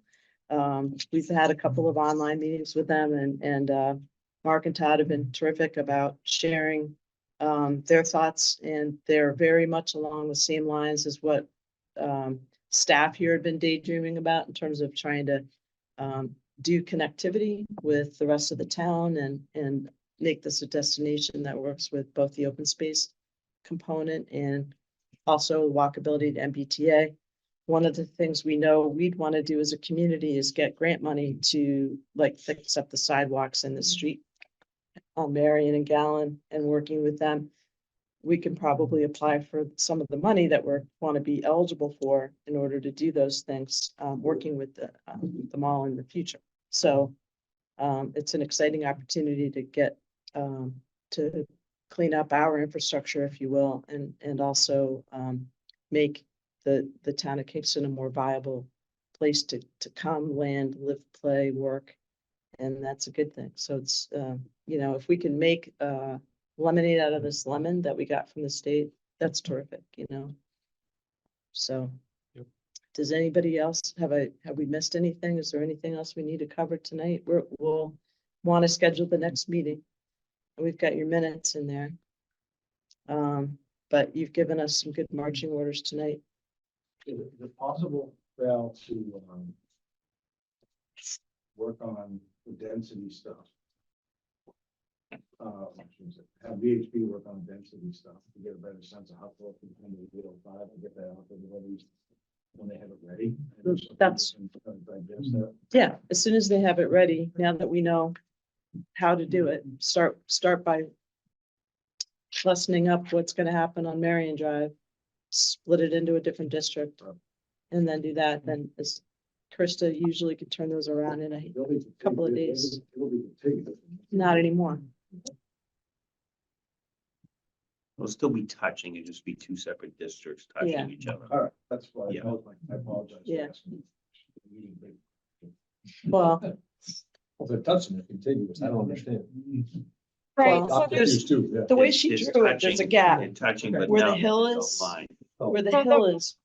We've had a couple of online meetings with them and Mark and Todd have been terrific about sharing their thoughts, and they're very much along the same lines as what staff here had been daydreaming about in terms of trying to do connectivity with the rest of the town and make this a destination that works with both the open space component and also walkability to MBTA. One of the things we know we'd want to do as a community is get grant money to like fix up the sidewalks in the street on Marion and Gallen, and working with them. We can probably apply for some of the money that we're want to be eligible for in order to do those things, working with the mall in the future. So it's an exciting opportunity to get to clean up our infrastructure, if you will, and also make the town of Kingston a more viable place to come, land, live, play, work. And that's a good thing. So it's, you know, if we can make lemonade out of this lemon that we got from the state, that's terrific, you know? So does anybody else have we missed anything? Is there anything else we need to cover tonight? We'll want to schedule the next meeting. We've got your minutes in there. But you've given us some good marching orders tonight. Is it possible, Val, to work on the density stuff? Have VHB work on density stuff to get a better sense of how close we can to the 805 and get that out to everybody when they have it ready. That's- Digest that. Yeah, as soon as they have it ready, now that we know how to do it, start by lessening up what's gonna happen on Marion Drive, split it into a different district, and then do that, then as Krista usually could turn those around in a It'll be- couple of days. It'll be contiguous. Not anymore. It'll still be touching, it'll just be two separate districts touching Yeah. each other. All right, that's why Yeah. I apologize. for Yeah. asking. Well, Well, they're touching it contiguous. I don't understand. Right, Well, so I'm there's, confused too, yeah. the way It's- she it's drew it, there's a touching- gap it's touching, but where the now hill there's is. a line. where the So hill is,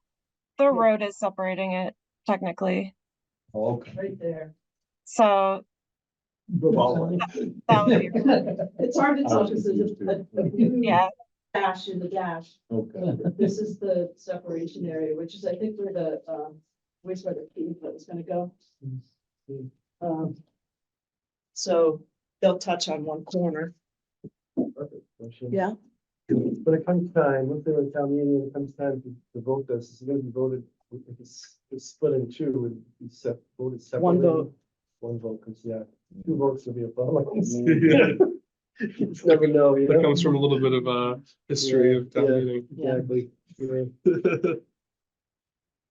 the road is separating it technically. Oh, okay. right there. So that would be, It's hard to tell because there's a blue yeah, dash in the dash. Okay. This is the separation area, which is, I think, where the wastewater treatment is gonna go. So they'll touch on one corner. Perfect. Yeah. When it comes time, once they're in town meeting, it comes time to vote this, it's gonna be voted, if it's split in two, and it's voted separately. One vote. One vote, because yeah, two votes will be a problem. You just never know, you That know? comes from a little bit of a history of town Yeah. meeting. Exactly. Yeah.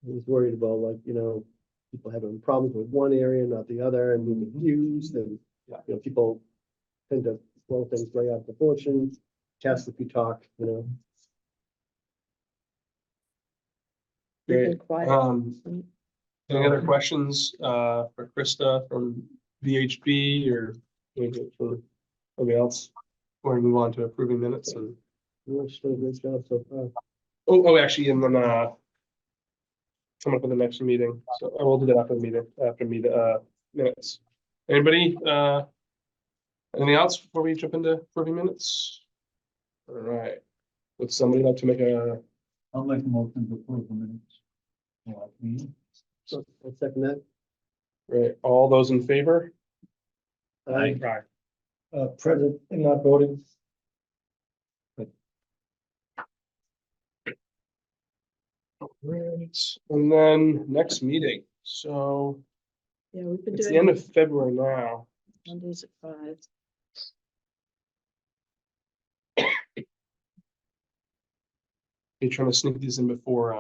I was worried about like, you know, people having problems with one area, not the other, and being confused, and, you know, people tend to blow things way out of proportion, test if you talk, you know. We've been Great. quiet. Any other questions for Krista from VHB or anything for anybody else? Or we move on to approving minutes and, You're doing a great job so far. actually, and then come up with the next meeting. So I will do that after the meeting, minutes. Anybody, anything else before we jump into approving minutes? All right. Would somebody like to make a, I'll make a motion to approve the minutes. Well, me. So I'll second that. right, all those in favor? Aye. Present and not voting. Right, and then next meeting, so Yeah, we've been it's the end doing of February now. Mondays at 5. You're trying to sneak these in before,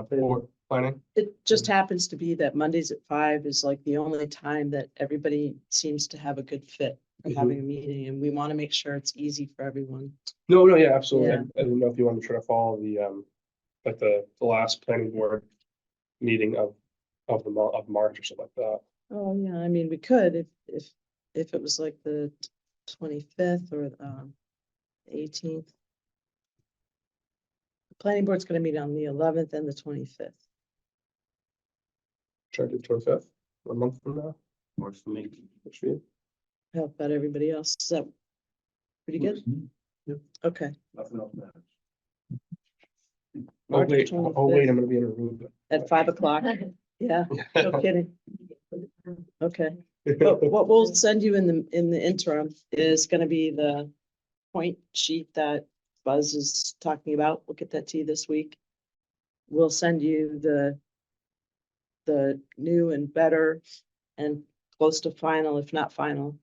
board planning? It just happens to be that Mondays at 5 is like the only time that everybody seems to have a good fit of Mhm. having a meeting, and we want to make sure it's easy for everyone. No, yeah, absolutely. Yeah. I didn't know if you wanted to try to follow the, like the last planning board meeting of of March or something like that. Oh, yeah, I mean, we could if it was like the 25th or 18th. The planning board's gonna meet on the 11th and the 25th. Try to do 25th, a month from now. Works for me. Which for you? How about everybody else? Is that pretty good? Okay. Nothing else matters. Oh, March wait, I'm 25th gonna be in a room. At 5 o'clock. Yeah, no kidding. Okay. But what we'll send you in the interim is gonna be the point sheet that Buzz is talking about. We'll get that to you this week. We'll send you the new and better and close to final, if not final,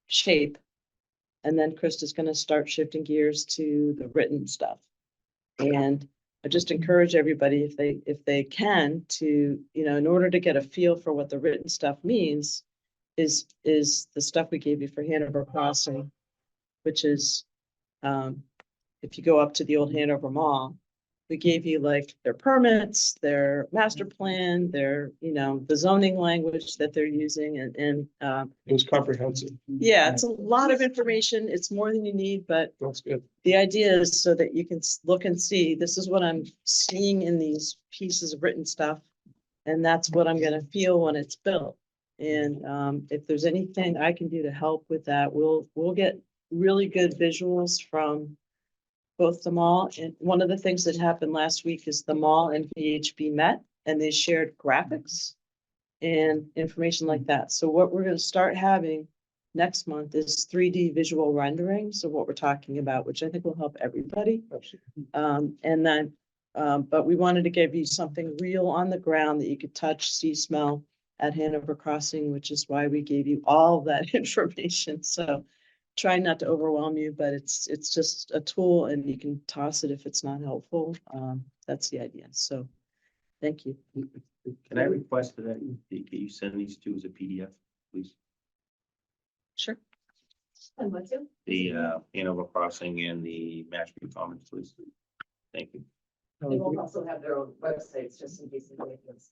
shape. And then Krista's gonna start shifting gears to the written stuff. And I just encourage everybody, if they can, to, in order to get a feel for what the written stuff means, is the stuff we gave you for Hanover Crossing, which is, if you go up to the old Hanover Mall, we gave you like their permits, their master plan, their, the zoning language that they're using, and It was comprehensive. yeah, it's a lot of information. It's more than you need, but That's good. the idea is so that you can look and see, this is what I'm seeing in these pieces of written stuff. And that's what I'm gonna feel when it's built. And if there's anything I can do to help with that, we'll get really good visuals from both the mall. And one of the things that happened last week is the mall and VHB met and they shared graphics and information like that. So what we're gonna start having next month is 3D visual renderings of what we're talking about, which I think will help everybody. And then, but we wanted to give you something real on the ground that you could touch, see, smell at Hanover Crossing, which is why we gave you all that information. So try not to overwhelm you, but it's just a tool and you can toss it if it's not helpful. That's the idea. So thank you. Can I request that you send these two as a PDF, please? Sure. And what too? The Hanover Crossing and the Mashpee Commons, please. Thank you. They will also have their own websites, just in case anybody wants.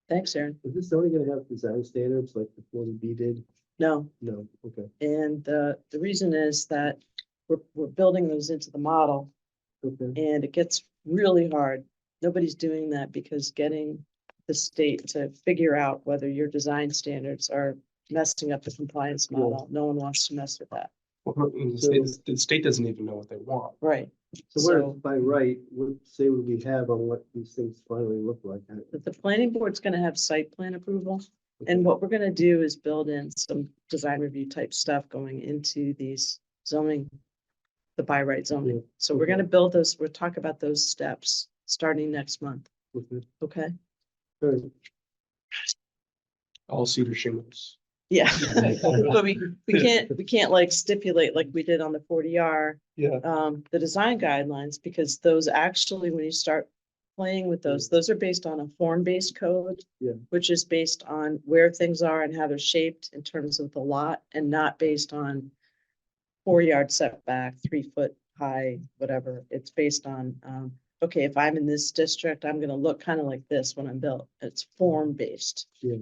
Thanks, Aaron. Is this only gonna have design standards like the 40B did? No, No, okay, and the reason is that we're building those into the model okay. and it gets really hard. Nobody's doing that because getting the state to figure out whether your design standards are messing up the compliance model. No one wants to mess with that. Well, the state doesn't even know what they want. Right. So what, by right, what say would we have on what these things finally look like? But the planning board's gonna have site plan approval. And what we're gonna do is build in some design review type stuff going into these zoning, the by right zoning. Yeah, So we're okay. gonna build those, we'll talk about those steps starting next month, Okay. okay? All right. All cedar shingles. Yeah, but we can't like stipulate like we did on the 40R, Yeah. the design guidelines, because those actually, when you start playing with those are based on a form-based code. Yeah. Which is based on where things are and how they're shaped in terms of the lot and not based on 4-yard setback, 3-foot high, whatever. It's based on, okay, if I'm in this district, I'm gonna look kind of like this when I'm built. It's form-based. Yeah.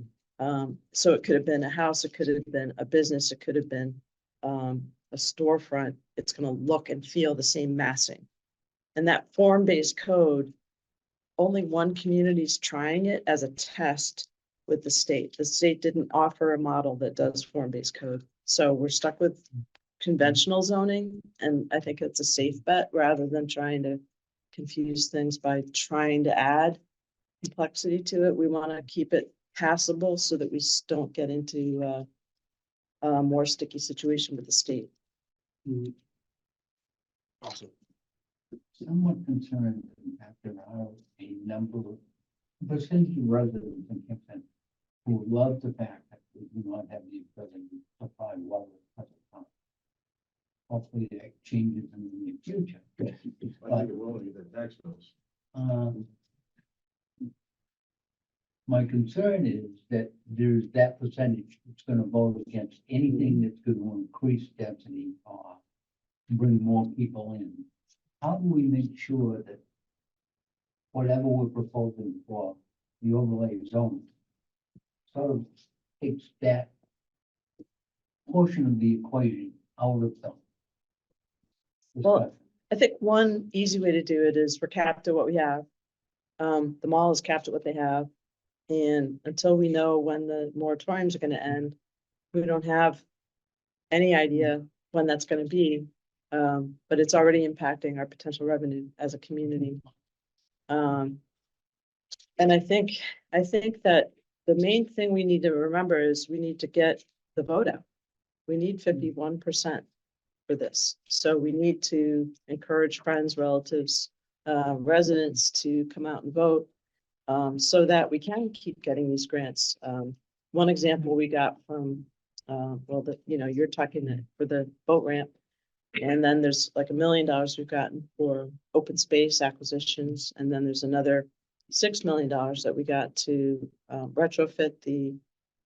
So it could have been a house, it could have been a business, it could have been a storefront. It's gonna look and feel the same massing. And that form-based code, only one community is trying it as a test with the state. The state didn't offer a model that does form-based code. So we're stuck with conventional zoning, and I think it's a safe bet rather than trying to confuse things by trying to add complexity to it. We want to keep it passable so that we don't get into a more sticky situation with the state. Mhm. Awesome. Somewhat concerned that there are a number of percentage of residents in Kingston who love the fact that we do not have the ability to supply water at present time. Hopefully that changes in the near future. I think it will be the tax bills. Um, My concern is that there's that percentage that's gonna vote against anything that's gonna increase density or bring more people in. How do we make sure that whatever we're proposing for the overlay zone sort of takes that portion of the equation out of the Well, discussion? I think one easy way to do it is we're capped at what we have. The mall is capped at what they have. And until we know when the moratoriums are gonna end, we don't have any idea when that's gonna be. But it's already impacting our potential revenue as a community. And I think that the main thing we need to remember is we need to get the vote out. We need 51% for this. So we need to encourage friends, relatives, residents to come out and vote. So that we can keep getting these grants. One example we got from, you're talking for the boat ramp. And then there's like $1 million we've gotten for open space acquisitions. And then there's another $6 million that we got to retrofit the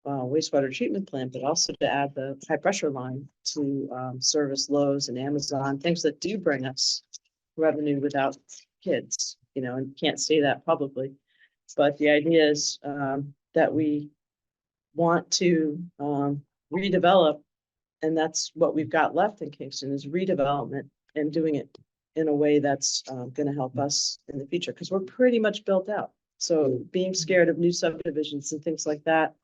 wastewater treatment plant, but also to add the high pressure line to service Lowe's and Amazon, things that do bring us revenue without kids, and can't say that publicly. But the idea is that we want to redevelop, and that's what we've got left in Kingston is redevelopment and doing it in a way that's going to help us in the future, because we're pretty much built out. So being scared of new subdivisions and things like that,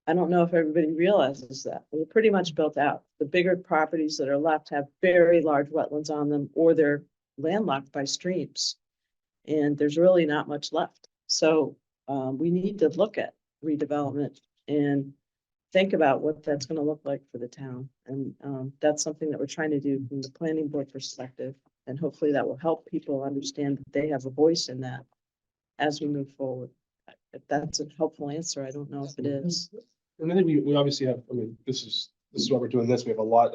I don't know if everybody realizes that. We're pretty much built out. The bigger properties that are left have very large wetlands on them, or they're landlocked by streams. And there's really not much left. So we need to look at redevelopment and think about what that's going to look like for the town. And that's something that we're trying to do from the planning board perspective. And hopefully that will help people understand that they have a voice in that as we move forward. If that's a helpful answer, I don't know if it is. And I think we obviously have, this is why we're doing this. We have a lot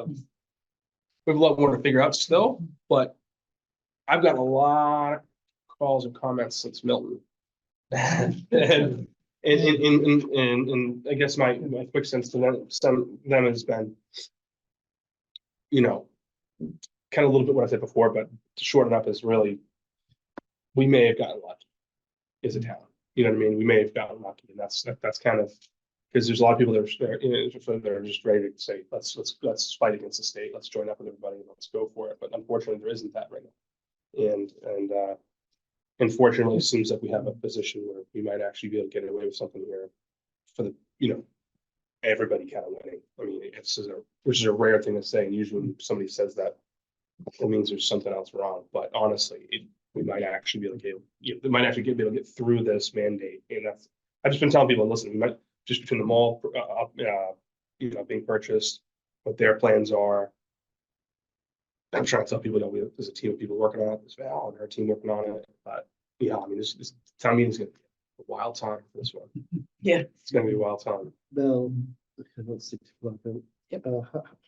more to figure out still, but I've gotten a lot of calls and comments since Milton. And I guess my quick sense to them has been, kind of a little bit what I said before, but to shorten up is really, we may have gotten lucky as a town. You know what I mean? We may have gotten lucky, and that's kind of, because there's a lot of people that are just ready to say, let's fight against the state, let's join up with everybody, let's go for it. But unfortunately, there isn't that right now. And unfortunately, it seems like we have a position where we might actually be able to get away with something here for the, everybody kind of winning. I mean, which is a rare thing to say. And usually when somebody says that, it means there's something else wrong. But honestly, we might actually be able to be able to get through this mandate. And I've just been telling people, listen, we might just between the mall, being purchased, what their plans are. I'm trying to tell people that there's a team of people working on it. There's Val and her team working on it. But this town meeting is going to be a wild time for this one. Yeah. It's going to be a wild time. Well, about 6 o'clock. Yep.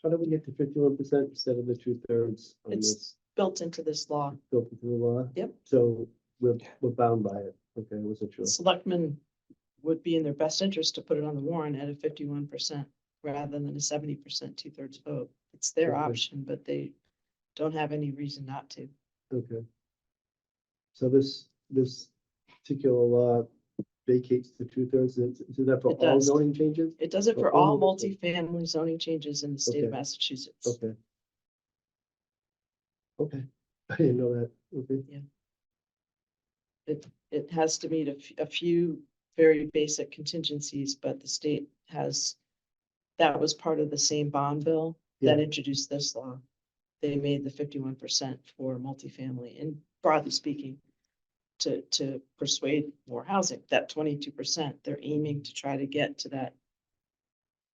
How do we get to 51% instead of the 2/3 on It's this built into this law. built into the law? Yep. So we're bound by it. Okay, I wasn't sure. Selectmen would be in their best interest to put it on the warrant at a 51% rather than a 70% 2/3 vote. It's their Okay. option, but they don't have any reason not to. Okay. So this particular law vacates the 2/3. Is that for It all does. zoning changes? It does it For for all all- multifamily zoning changes in the state of Okay. Massachusetts. Okay. Okay, I didn't know that. Okay. It has to meet a few very basic contingencies, but the state that was part of the same bond bill that Yeah. introduced this law. They made the 51% for multifamily, and broadly speaking, to persuade more housing. That 22%, they're aiming to try to get to that,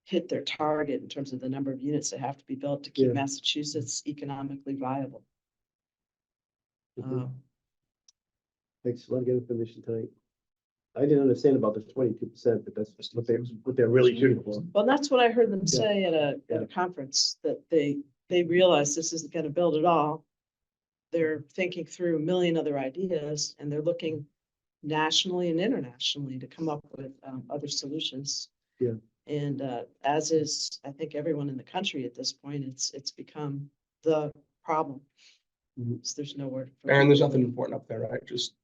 hit their target in terms of the number of units that have to be built to keep Yeah. Massachusetts economically viable. Thanks, a lot of good information tonight. I didn't understand about the 22%, but that's what they're really shooting for. Well, that's what I heard them Yeah. say at a conference, that they realize this isn't gonna build it all. They're thinking through a million other ideas, and they're looking nationally and internationally to come up with other solutions. Yeah. And as is, I think, everyone in the country at this point, it's become the problem. Mhm. So there's nowhere. for Aaron, there's people to nothing live. important up there, right? Just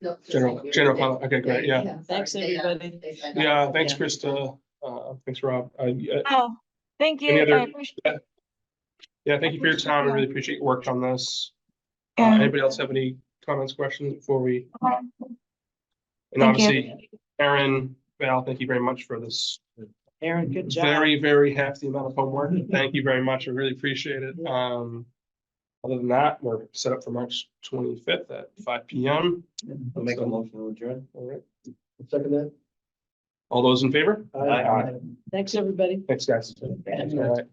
No, just general, thank you. general comment. Okay, great. Yeah. sorry. Thanks, everybody. They said Yeah. that. Thanks, Yeah. Krista. Thanks, Rob. Yeah, Oh, thank you. Any other- I appreciate yeah, thank you for your appreciate time. I you. really appreciate your work on this. Yeah. Anybody else have any comments, questions before we? And Thank you. obviously, Aaron, Val, thank you very much for this Aaron, good job. very, very hefty amount of homework. Thank you very much. I really appreciate it. Other than that, we're set up for March 25th at 5 PM. I'll make a motion to adjourn. All right. Second that? All those in favor? Aye. Thanks, everybody. Thanks, guys. All right.